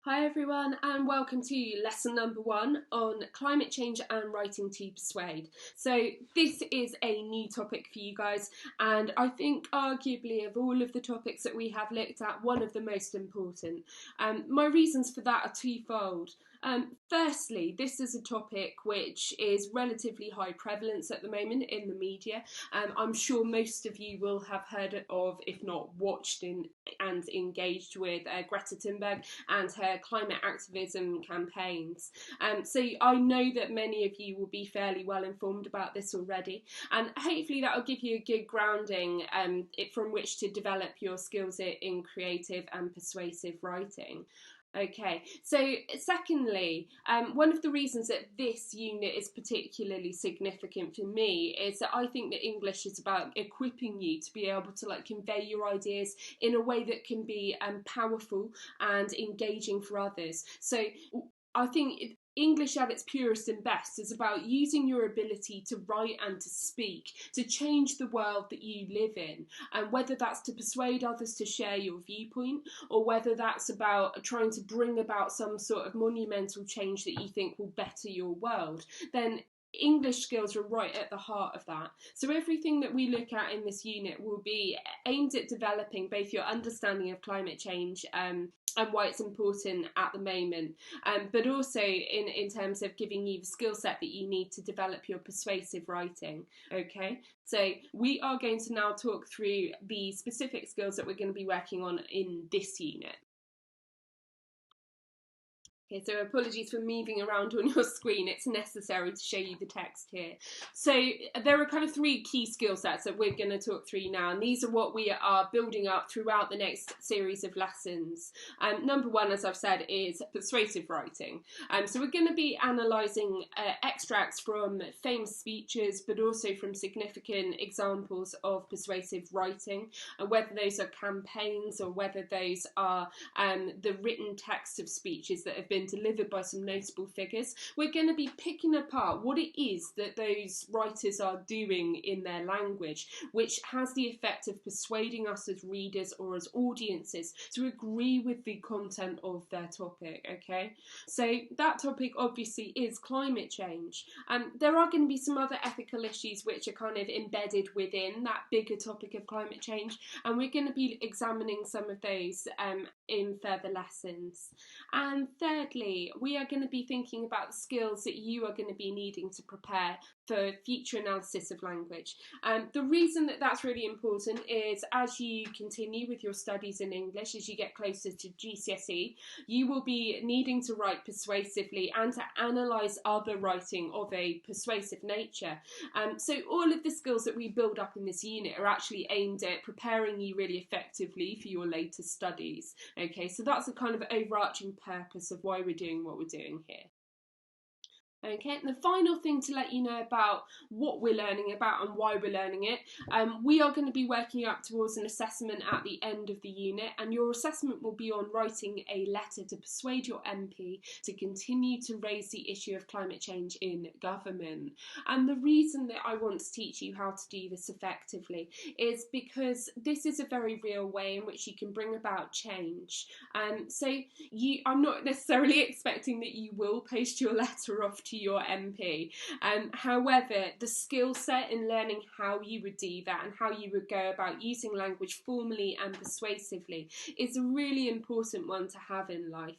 Hi everyone, and welcome to lesson number 1 on climate change and writing to persuade. So this is a new topic for you guys, and I think arguably of all of the topics that we have looked at, one of the most important. My reasons for that are twofold. Firstly, this is a topic which is relatively high prevalence at the moment in the media. I'm sure most of you will have heard of, if not watched and engaged with Greta Thunberg and her climate activism campaigns. So I know that many of you will be fairly well informed about this already, and hopefully that will give you a good grounding from which to develop your skills in creative and persuasive writing. Okay, so secondly, one of the reasons that this unit is particularly significant for me is that I think that English is about equipping you to be able to convey your ideas in a way that can be powerful and engaging for others. So I think English at its purest and best is about using your ability to write and to speak to change the world that you live in, and whether that's to persuade others to share your viewpoint, or whether that's about trying to bring about some sort of monumental change that you think will better your world, then English skills are right at the heart of that. So everything that we look at in this unit will be aimed at developing both your understanding of climate change and why it's important at the moment, but also in terms of giving you the skill set that you need to develop your persuasive writing. Okay, so we are going to now talk through the specific skills that we're going to be working on in this unit. Okay, so apologies for moving around on your screen, it's necessary to show you the text here. So there are kind of 3 key skill sets that we're going to talk through now, and these are what we are building up throughout the next series of lessons. Number 1, as I've said, is persuasive writing. So we're going to be analysing extracts from famous speeches, but also from significant examples of persuasive writing, and whether those are campaigns or whether those are the written text of speeches that have been delivered by some notable figures. We're going to be picking apart what it is that those writers are doing in their language, which has the effect of persuading us as readers or as audiences to agree with the content of their topic. Okay, so that topic obviously is climate change. There are going to be some other ethical issues which are kind of embedded within that bigger topic of climate change, and we're going to be examining some of those in further lessons. And thirdly, we are going to be thinking about the skills that you are going to be needing to prepare for future analysis of language. The reason that that's really important is as you continue with your studies in English, as you get closer to GCSE, you will be needing to write persuasively and to analyse other writing of a persuasive nature. So all of the skills that we build up in this unit are actually aimed at preparing you really effectively for your later studies. Okay, so that's a kind of overarching purpose of why we're doing what we're doing here. Okay, and the final thing to let you know about what we're learning about and why we're learning it, we are going to be working up towards an assessment at the end of the unit, and your assessment will be on writing a letter to persuade your MP to continue to raise the issue of climate change in government. And the reason that I want to teach you how to do this effectively is because this is a very real way in which you can bring about change. I'm not necessarily expecting that you will post your letter off to your MP. However, the skill set in learning how you would do that and how you would go about using language formally and persuasively is a really important one to have in life.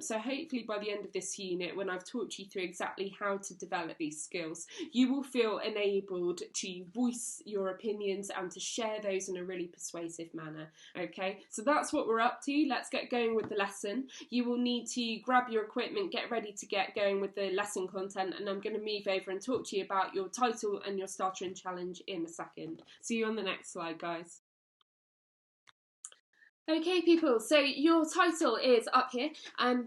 So hopefully by the end of this unit, when I've talked you through exactly how to develop these skills, you will feel enabled to voice your opinions and to share those in a really persuasive manner. Okay, so that's what we're up to. Let's get going with the lesson. You will need to grab your equipment, get ready to get going with the lesson content, and I'm going to move over and talk to you about your title and your starter and challenge in a second. See you on the next slide, guys. Okay people, so your title is up here,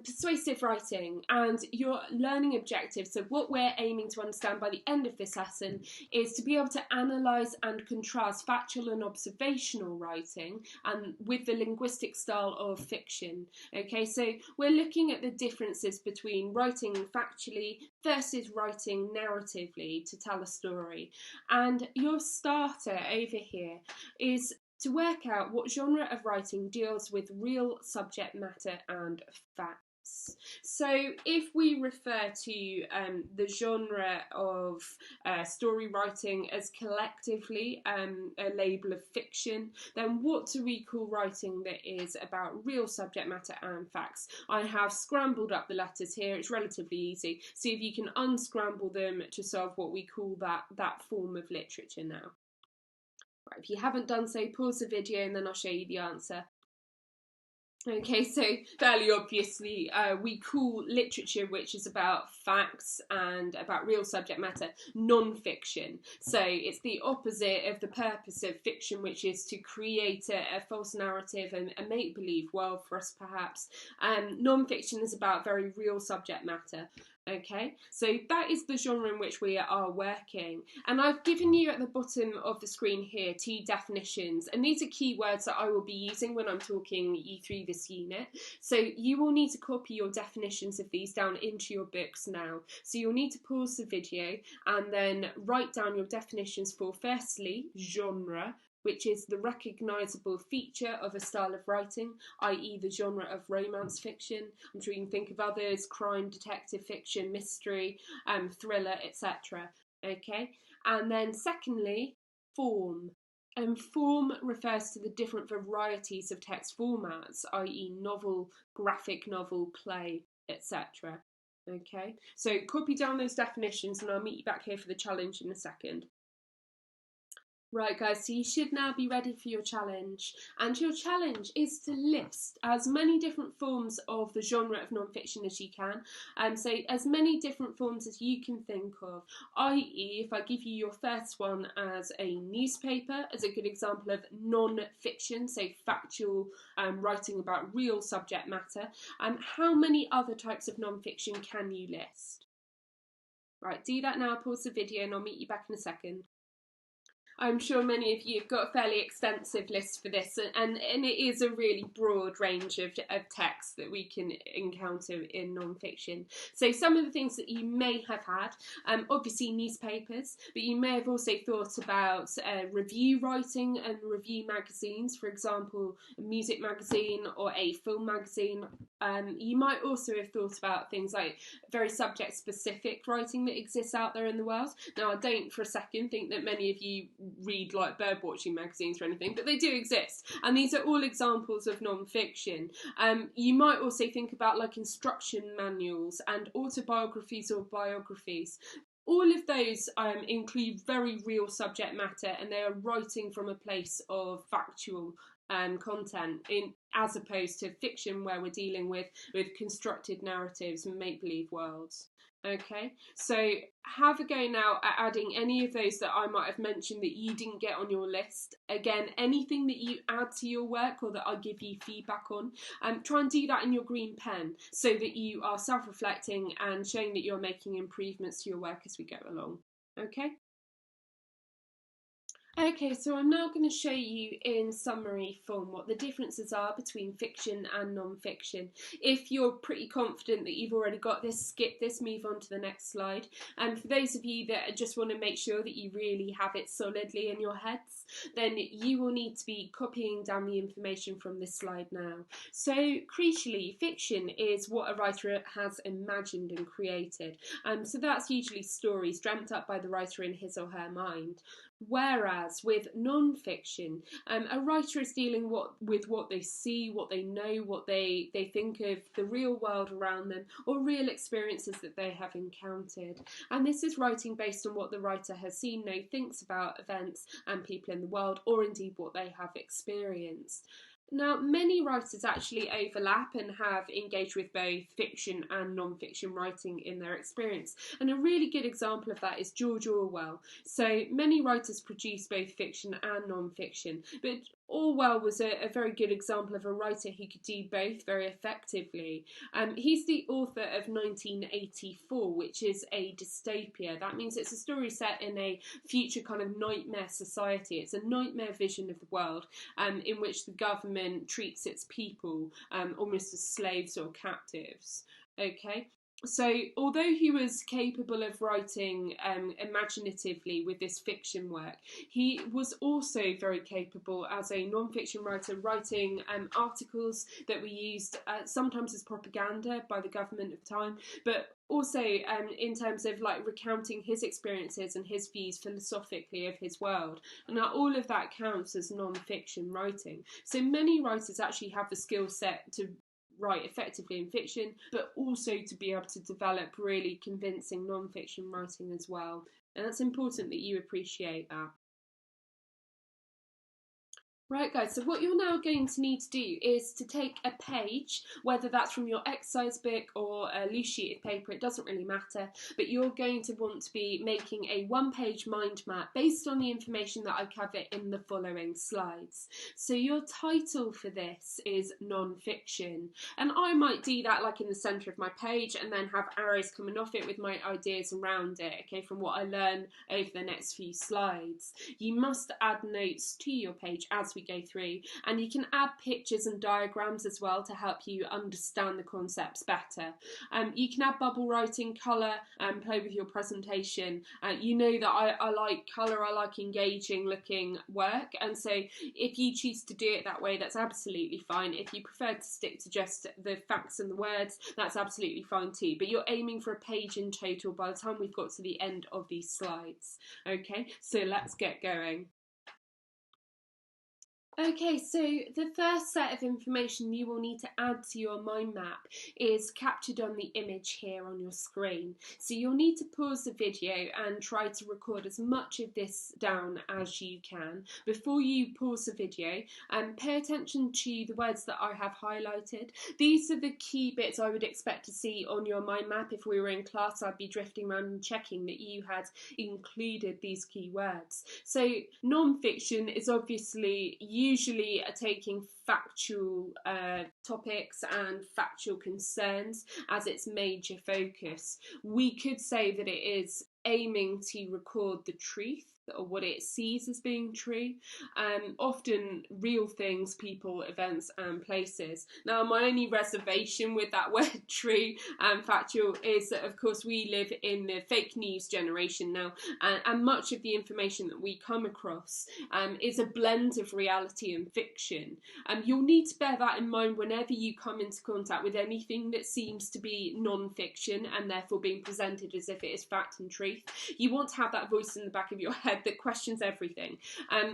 Persuasive Writing, and your learning objectives, so what we're aiming to understand by the end of this lesson is to be able to analyse and contrast factual and observational writing and with the linguistic style of fiction. Okay, so we're looking at the differences between writing factually versus writing narratively to tell a story. And your starter over here is to work out what genre of writing deals with real subject matter and fact. So if we refer to the genre of story writing as collectively a label of fiction, then what do we call writing that is about real subject matter and facts? I have scrambled up the letters here. It's relatively easy. See if you can unscramble them to solve what we call that form of literature now. Right, if you haven't done so, pause the video and then I'll show you the answer. Okay, so fairly obviously we call literature which is about facts and about real subject matter non-fiction. So it's the opposite of the purpose of fiction, which is to create a false narrative and a make-believe world for us perhaps. Non-fiction is about very real subject matter. Okay, so that is the genre in which we are working, and I've given you at the bottom of the screen here 2 definitions, and these are keywords that I will be using when I'm talking you through this unit. So you will need to copy your definitions of these down into your books now. So you'll need to pause the video and then write down your definitions for, firstly, genre, which is the recognisable feature of a style of writing, i.e. the genre of romance fiction. I'm sure you can think of others: crime, detective fiction, mystery, thriller, etc. Okay, and then secondly, form. Form refers to the different varieties of text formats, i.e. novel, graphic novel, play, etc. Okay, so copy down those definitions and I'll meet you back here for the challenge in a second. Right guys, so you should now be ready for your challenge, and your challenge is to list as many different forms of the genre of non-fiction as you can, so as many different forms as you can think of, i.e. if I give you your first one as a newspaper, as a good example of non-fiction, so factual writing about real subject matter, how many other types of non-fiction can you list? Right, do that now, pause the video and I'll meet you back in a second. I'm sure many of you have got a fairly extensive list for this, and it is a really broad range of texts that we can encounter in non-fiction. So some of the things that you may have had, obviously newspapers, but you may have also thought about review writing and review magazines, for example, a music magazine or a film magazine. You might also have thought about things like very subject-specific writing that exists out there in the world. Now, I don't for a second think that many of you read like bird watching magazines or anything, but they do exist, and these are all examples of non-fiction. You might also think about like instruction manuals and autobiographies or biographies. All of those include very real subject matter, and they are writing from a place of factual content, as opposed to fiction where we're dealing with constructed narratives and make-believe worlds. Okay, so have a go now at adding any of those that I might have mentioned that you didn't get on your list. Again, anything that you add to your work or that I give you feedback on, try and do that in your green pen so that you are self-reflecting and showing that you're making improvements to your work as we go along. Okay? Okay, so I'm now going to show you in summary form what the differences are between fiction and non-fiction. If you're pretty confident that you've already got this, skip this, move on to the next slide. And for those of you that just want to make sure that you really have it solidly in your heads, then you will need to be copying down the information from this slide now. So crucially, fiction is what a writer has imagined and created. So that's usually stories dreamt up by the writer in his or her mind. Whereas with non-fiction, a writer is dealing with what they see, what they know, what they think of the real world around them, or real experiences that they have encountered. And this is writing based on what the writer has seen, known, thinks about events and people in the world, or indeed what they have experienced. Now, many writers actually overlap and have engaged with both fiction and non-fiction writing in their experience. And a really good example of that is George Orwell. So many writers produce both fiction and non-fiction, but Orwell was a very good example of a writer who could do both very effectively. He's the author of 1984, which is a dystopia. That means it's a story set in a future kind of nightmare society. It's a nightmare vision of the world in which the government treats its people almost as slaves or captives. Okay. So, although he was capable of writing imaginatively with this fiction work, he was also very capable as a non-fiction writer, writing articles that were used sometimes as propaganda by the government of the time, but also in terms of like recounting his experiences and his views philosophically of his world. And now all of that counts as non-fiction writing. So many writers actually have the skill set to write effectively in fiction, but also to be able to develop really convincing non-fiction writing as well. And that's important that you appreciate that. Right guys, so what you're now going to need to do is to take a page, whether that's from your exercise book or a loose sheet of paper, it doesn't really matter, but you're going to want to be making a one-page mind map based on the information that I cover in the following slides. So your title for this is non-fiction, and I might do that like in the centre of my page and then have arrows coming off it with my ideas around it, okay, from what I learn over the next few slides. You must add notes to your page as we go through, and you can add pictures and diagrams as well to help you understand the concepts better. You can add bubble writing, colour, and play with your presentation. You know that I like colour, I like engaging looking work, and so if you choose to do it that way, that's absolutely fine. If you prefer to stick to just the facts and the words, that's absolutely fine too, but you're aiming for a page in total by the time we've got to the end of these slides. Okay, so let's get going. Okay, so the first set of information you will need to add to your mind map is captured on the image here on your screen. So you'll need to pause the video and try to record as much of this down as you can. Before you pause the video, pay attention to the words that I have highlighted. These are the key bits I would expect to see on your mind map. If we were in class, I'd be drifting around and checking that you had included these key words. So non-fiction is obviously usually taking factual topics and factual concerns as its major focus. We could say that it is aiming to record the truth or what it sees as being true, often real things, people, events and places. Now my only reservation with that word true and factual is that of course we live in the fake news generation now, and much of the information that we come across is a blend of reality and fiction. You'll need to bear that in mind whenever you come into contact with anything that seems to be non-fiction and therefore being presented as if it is fact and truth. You want to have that voice in the back of your head that questions everything.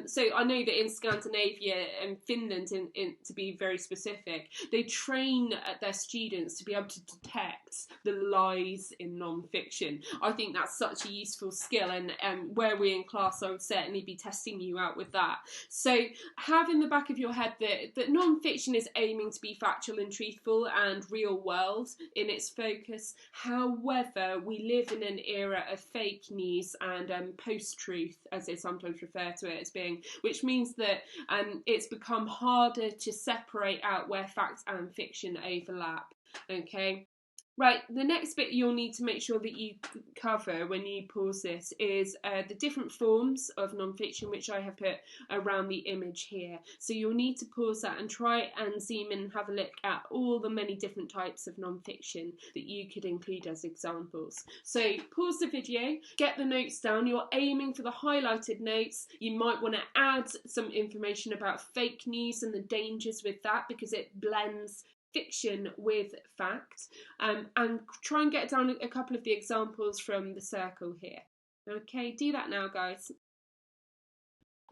So I know that in Scandinavia and Finland, to be very specific, they train their students to be able to detect the lies in non-fiction. I think that's such a useful skill, and where we're in class I would certainly be testing you out with that. So have in the back of your head that non-fiction is aiming to be factual and truthful and real world in its focus. However, we live in an era of fake news and post-truth, as they sometimes refer to it as being, which means that it's become harder to separate out where fact and fiction overlap. Okay. Right, the next bit you'll need to make sure that you cover when you pause this is the different forms of non-fiction, which I have put around the image here. So you'll need to pause that and try and zoom in and have a look at all the many different types of non-fiction that you could include as examples. So pause the video, get the notes down. You're aiming for the highlighted notes. You might want to add some information about fake news and the dangers with that, because it blends fiction with fact, and try and get down a couple of the examples from the circle here. Okay, do that now, guys.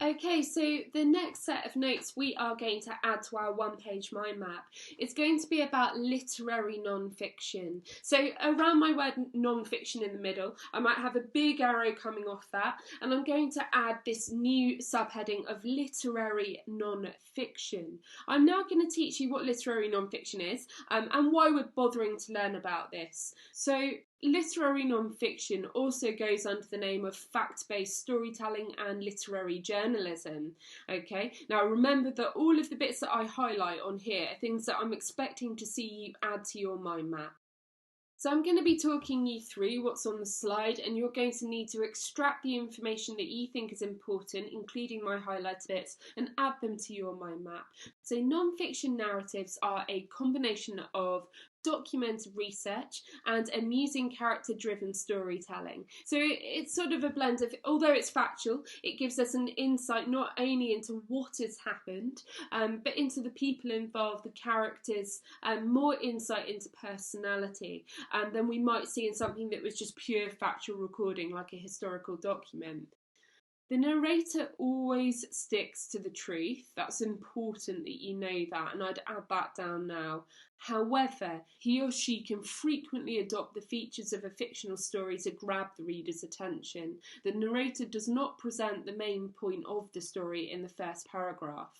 Okay, so the next set of notes we are going to add to our one-page mind map is going to be about literary non-fiction. So around my word non-fiction in the middle, I might have a big arrow coming off that, and I'm going to add this new subheading of literary non-fiction. I'm now going to teach you what literary non-fiction is, and why we're bothering to learn about this. So literary non-fiction also goes under the name of fact-based storytelling and literary journalism. Okay, now remember that all of the bits that I highlight on here are things that I'm expecting to see you add to your mind map. So I'm going to be talking you through what's on the slide, and you're going to need to extract the information that you think is important, including my highlighted bits, and add them to your mind map. So non-fiction narratives are a combination of documented research, and amusing character-driven storytelling. So it's sort of a blend of, although it's factual, it gives us an insight not only into what has happened, but into the people involved, the characters, more insight into personality than we might see in something that was just pure factual recording, like a historical document. The narrator always sticks to the truth. That's important that you know that, and I'd add that down now. However, he or she can frequently adopt the features of a fictional story to grab the reader's attention. The narrator does not present the main point of the story in the first paragraph.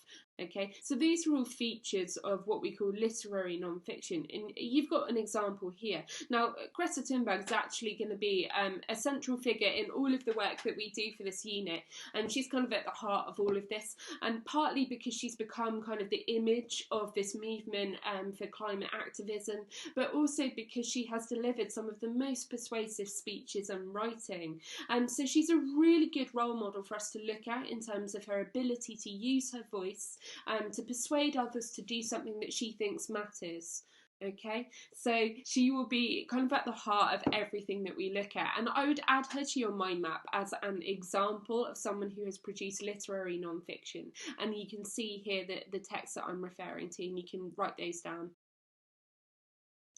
Okay, so these are all features of what we call literary non-fiction, and you've got an example here. Now, Greta Thunberg is actually going to be a central figure in all of the work that we do for this unit, and she's kind of at the heart of all of this, and partly because she's become kind of the image of this movement for climate activism, but also because she has delivered some of the most persuasive speeches and writing. So she's a really good role model for us to look at in terms of her ability to use her voice to persuade others to do something that she thinks matters. Okay, so she will be kind of at the heart of everything that we look at, and I would add her to your mind map as an example of someone who has produced literary non-fiction, and you can see here the text that I'm referring to, and you can write those down.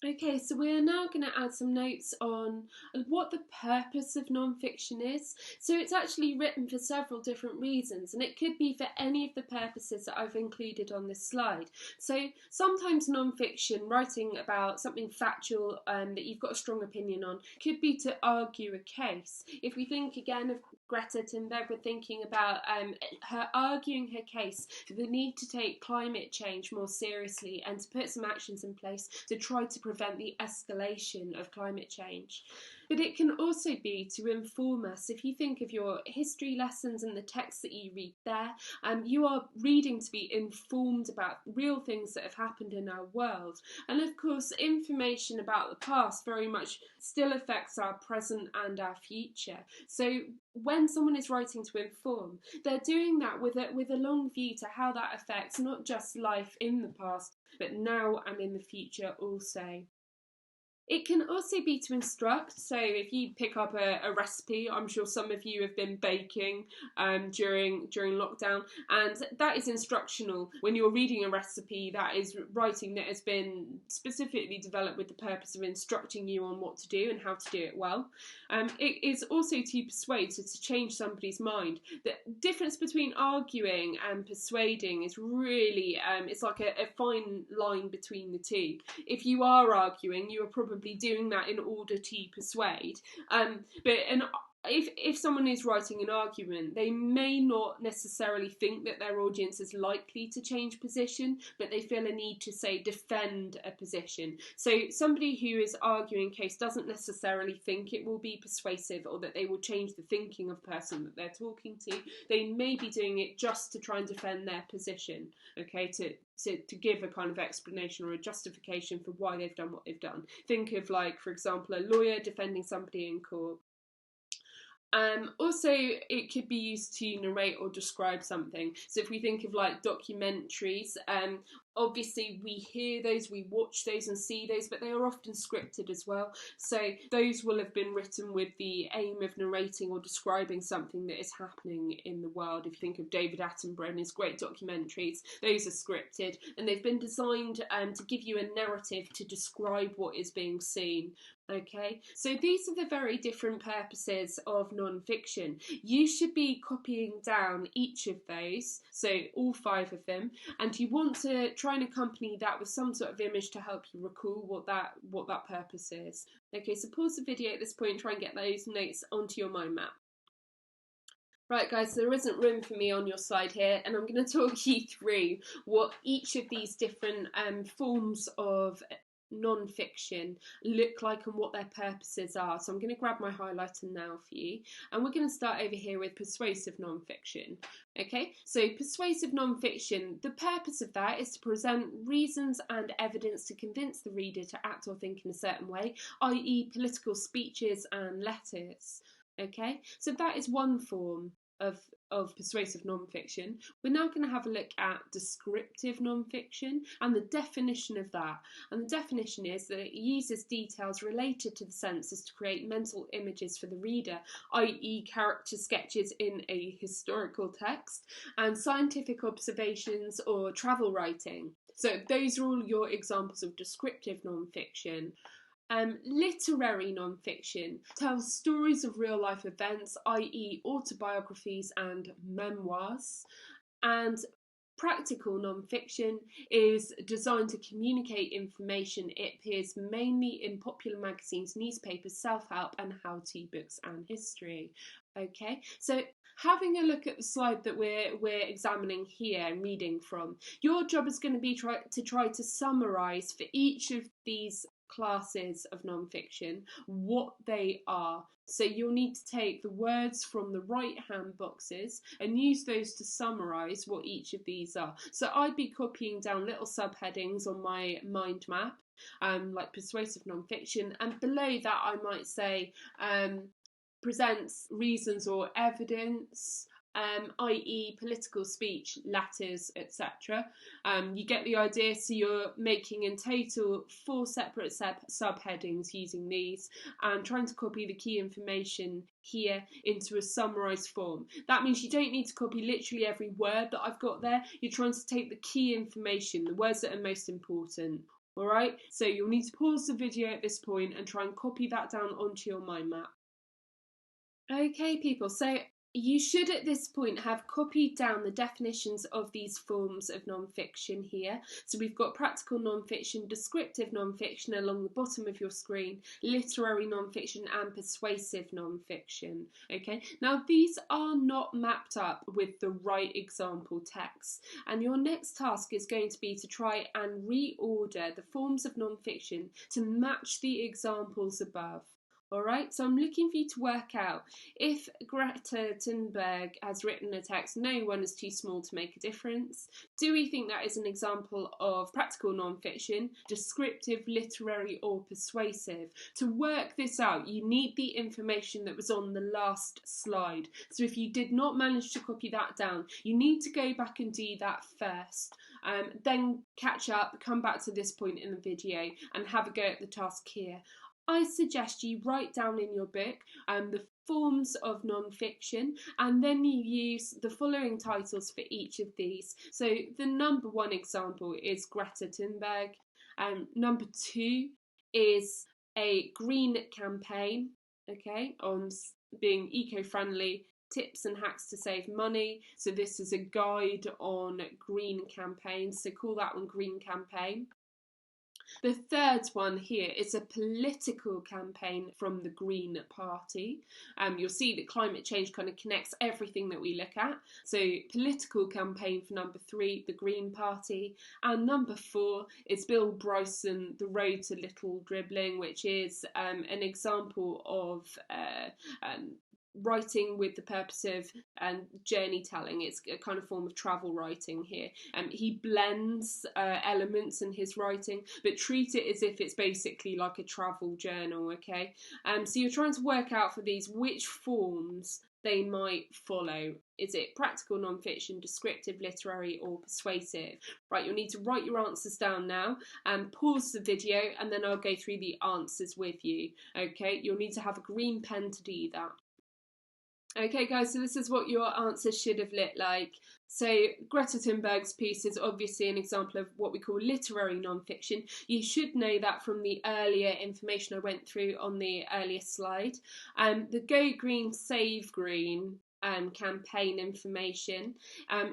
Okay, so we're now going to add some notes on what the purpose of non-fiction is. So it's actually written for several different reasons, and it could be for any of the purposes that I've included on this slide. So sometimes non-fiction, writing about something factual that you've got a strong opinion on, could be to argue a case. If we think again of Greta Thunberg, we're thinking about her arguing her case for the need to take climate change more seriously and to put some actions in place to try to prevent the escalation of climate change. But it can also be to inform us. If you think of your history lessons and the texts that you read there, you are reading to be informed about real things that have happened in our world. And of course, information about the past very much still affects our present and our future. So when someone is writing to inform, they're doing that with a long view to how that affects not just life in the past, but now and in the future also. It can also be to instruct. So if you pick up a recipe, I'm sure some of you have been baking during lockdown, and that is instructional. When you're reading a recipe, that is writing that has been specifically developed with the purpose of instructing you on what to do and how to do it well. It is also to persuade, so to change somebody's mind. The difference between arguing and persuading is really, it's like a fine line between the two. If you are arguing, you are probably doing that in order to persuade. If someone is writing an argument, they may not necessarily think that their audience is likely to change position, but they feel a need to, say, defend a position. So somebody who is arguing a case doesn't necessarily think it will be persuasive or that they will change the thinking of the person that they're talking to. They may be doing it just to try and defend their position, okay, to give a kind of explanation or a justification for why they've done what they've done. Think of, like, for example, a lawyer defending somebody in court. Also, it could be used to narrate or describe something. So if we think of like documentaries, obviously we hear those, we watch those and see those, but they are often scripted as well. So those will have been written with the aim of narrating or describing something that is happening in the world. If you think of David Attenborough and his great documentaries, those are scripted, and they've been designed to give you a narrative to describe what is being seen. Okay, so these are the very different purposes of non-fiction. You should be copying down each of those, so all 5 of them, and you want to try and accompany that with some sort of image to help you recall what that purpose is. Okay, so pause the video at this point and try and get those notes onto your mind map. Right guys, so there isn't room for me on your slide here, and I'm going to talk you through what each of these different forms of non-fiction look like and what their purposes are. So I'm going to grab my highlighter now for you, and we're going to start over here with persuasive non-fiction. Okay, so persuasive non-fiction, the purpose of that is to present reasons and evidence to convince the reader to act or think in a certain way, i.e. political speeches and letters. Okay, so that is one form of of persuasive non-fiction, we're now going to have a look at descriptive non-fiction and the definition of that. And the definition is that it uses details related to the senses to create mental images for the reader, i.e. character sketches in a historical text, and scientific observations or travel writing. So those are all your examples of descriptive non-fiction. Literary non-fiction tells stories of real life events, i.e. autobiographies and memoirs. And practical non-fiction is designed to communicate information. It appears mainly in popular magazines, newspapers, self-help and how-to books and history. Okay, so having a look at the slide that we're examining here and reading from, your job is going to be to try to summarise for each of these classes of non-fiction what they are. So you'll need to take the words from the right hand boxes and use those to summarise what each of these are. So I'd be copying down little subheadings on my mind map, like persuasive non-fiction, and below that I might say presents reasons or evidence, i.e. political speech, letters, etc. You get the idea, so you're making in total 4 separate subheadings using these and trying to copy the key information here into a summarised form. That means you don't need to copy literally every word that I've got there. You're trying to take the key information, the words that are most important. Alright, so you'll need to pause the video at this point and try and copy that down onto your mind map. Okay people, so you should at this point have copied down the definitions of these forms of non-fiction here. So we've got practical non-fiction, descriptive non-fiction along the bottom of your screen, literary non-fiction and persuasive non-fiction. Okay, now these are not mapped up with the right example text, and your next task is going to be to try and reorder the forms of non-fiction to match the examples above. Alright, so I'm looking for you to work out if Greta Thunberg has written a text, no one is too small to make a difference. Do we think that is an example of practical non-fiction, descriptive, literary or persuasive? To work this out, you need the information that was on the last slide. So if you did not manage to copy that down, you need to go back and do that first. Then catch up, come back to this point in the video and have a go at the task here. I suggest you write down in your book the forms of non-fiction, and then you use the following titles for each of these. So the number 1 example is Greta Thunberg. Number 2 is a green campaign, okay, on being eco-friendly, tips and hacks to save money. So this is a guide on green campaigns, so call that one green campaign. The third one here is a political campaign from the Green Party. You'll see that climate change kind of connects everything that we look at. So political campaign for number 3, the Green Party. And number 4 is Bill Bryson, The Road to Little Dribbling, which is an example of writing with the purpose of journey telling. It's a kind of form of travel writing here. He blends elements in his writing, but treat it as if it's basically like a travel journal, okay? So you're trying to work out for these which forms they might follow. Is it practical non-fiction, descriptive, literary or persuasive? Right, you'll need to write your answers down now and pause the video and then I'll go through the answers with you, okay? You'll need to have a green pen to do that. Okay guys, so this is what your answers should have looked like. So Greta Thunberg's piece is obviously an example of what we call literary non-fiction. You should know that from the earlier information I went through on the earlier slide. The Go Green Save Green campaign information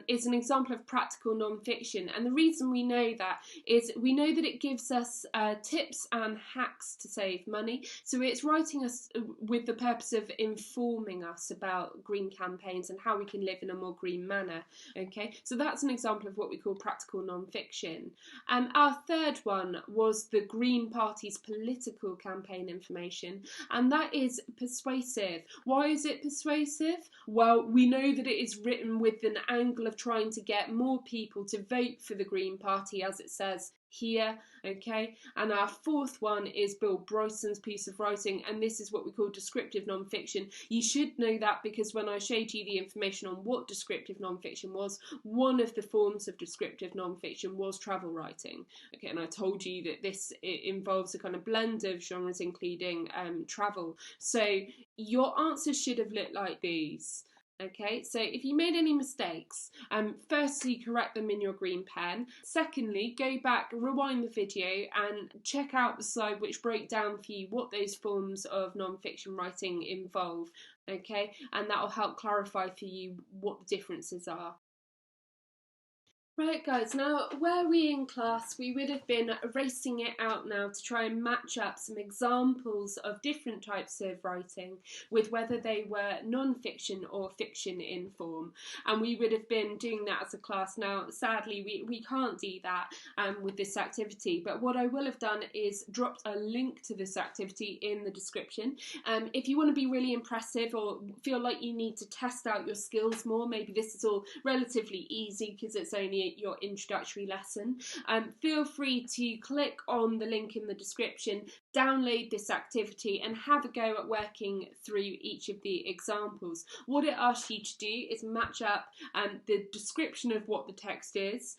is an example of practical non-fiction, and the reason we know that is we know that it gives us tips and hacks to save money. So it's writing us with the purpose of informing us about green campaigns and how we can live in a more green manner. Okay, so that's an example of what we call practical non-fiction. Our third one was the Green Party's political campaign information, and that is persuasive. Why is it persuasive? Well, we know that it is written with an angle of trying to get more people to vote for the Green Party, as it says here, okay? And our fourth one is Bill Bryson's piece of writing, and this is what we call descriptive non-fiction. You should know that because when I showed you the information on what descriptive non-fiction was, one of the forms of descriptive non-fiction was travel writing, okay? And I told you that it involves a kind of blend of genres, including travel. So your answers should have looked like these. Okay, so if you made any mistakes, firstly, correct them in your green pen. Secondly, go back, rewind the video and check out the slide which broke down for you what those forms of non-fiction writing involve, okay? And that will help clarify for you what the differences are. Right guys, now were we in class, we would have been racing it out now to try and match up some examples of different types of writing with whether they were non-fiction or fiction in form, and we would have been doing that as a class. Now sadly we can't do that with this activity, but what I will have done is dropped a link to this activity in the description. If you want to be really impressive or feel like you need to test out your skills more, maybe this is all relatively easy because it's only your introductory lesson, feel free to click on the link in the description, download this activity and have a go at working through each of the examples. What it asks you to do is match up the description of what the text is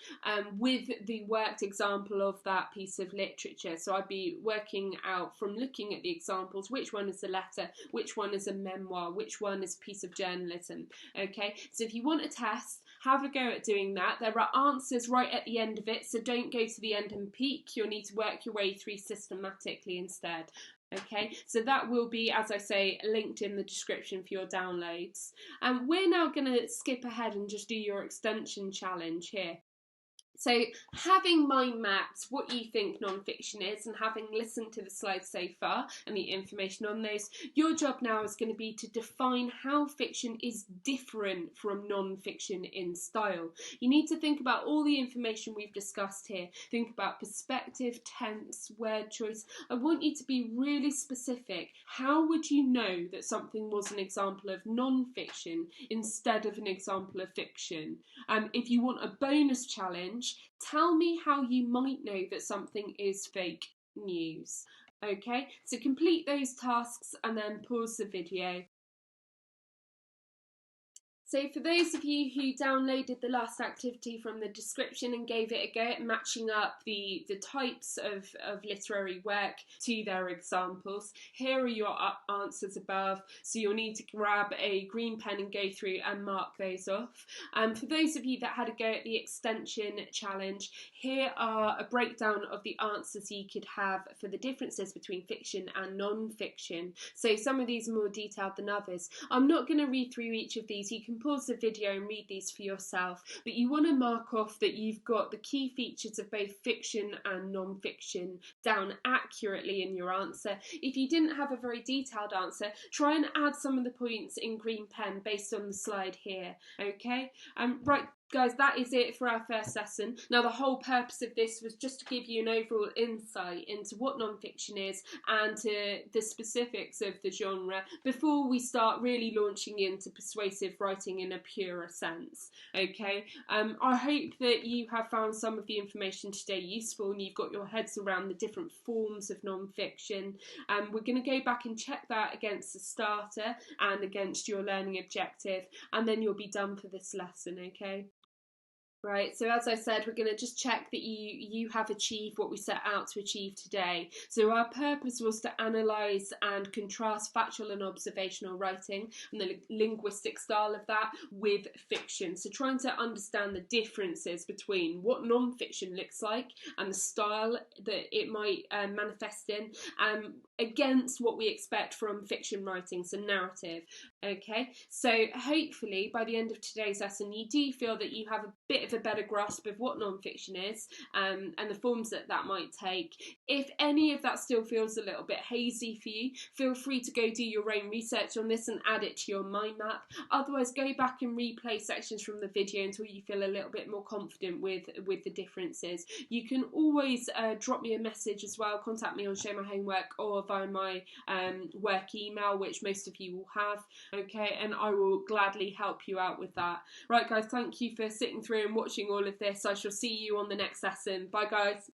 with the worked example of that piece of literature. So I'd be working out from looking at the examples which one is a letter, which one is a memoir, which one is a piece of journalism. Okay, so if you want a test, have a go at doing that. There are answers right at the end of it, so don't go to the end and peek. You'll need to work your way through systematically instead. Okay, so that will be, as I say, linked in the description for your downloads. And we're now going to skip ahead and just do your extension challenge here. So having mind mapped what you think non-fiction is and having listened to the slides so far and the information on those, your job now is going to be to define how fiction is different from non-fiction in style. You need to think about all the information we've discussed here. Think about perspective, tense, word choice. I want you to be really specific. How would you know that something was an example of non-fiction instead of an example of fiction? If you want a bonus challenge, tell me how you might know that something is fake news. Okay, so complete those tasks and then pause the video. So for those of you who downloaded the last activity from the description and gave it a go at matching up the types of literary work to their examples, here are your answers above. So you'll need to grab a green pen and go through and mark those off. For those of you that had a go at the extension challenge, here are a breakdown of the answers you could have for the differences between fiction and non-fiction. So some of these are more detailed than others. I'm not going to read through each of these. You can pause the video and read these for yourself, but you want to mark off that you've got the key features of both fiction and non-fiction down accurately in your answer. If you didn't have a very detailed answer, try and add some of the points in green pen based on the slide here, okay? Right, guys, that is it for our first lesson. Now, the whole purpose of this was just to give you an overall insight into what non-fiction is and to the specifics of the genre before we start really launching into persuasive writing in a purer sense, okay? I hope that you have found some of the information today useful and you've got your heads around the different forms of non-fiction. We're going to go back and check that against the starter and against your learning objective, and then you'll be done for this lesson, okay? Right, so as I said, we're going to just check that you have achieved what we set out to achieve today. So our purpose was to analyse and contrast factual and observational writing and the linguistic style of that with fiction. So trying to understand the differences between what non-fiction looks like and the style that it might manifest in against what we expect from fiction writing, so narrative. Okay, so hopefully by the end of today's lesson you do feel that you have a bit of a better grasp of what non-fiction is and the forms that might take. If any of that still feels a little bit hazy for you, feel free to go do your own research on this and add it to your mind map. Otherwise, go back and replay sections from the video until you feel a little bit more confident with the differences. You can always drop me a message as well, contact me on Show My Homework or via my work email, which most of you will have, okay, and I will gladly help you out with that. Right guys, thank you for sitting through and watching all of this. I shall see you on the next lesson. Bye guys.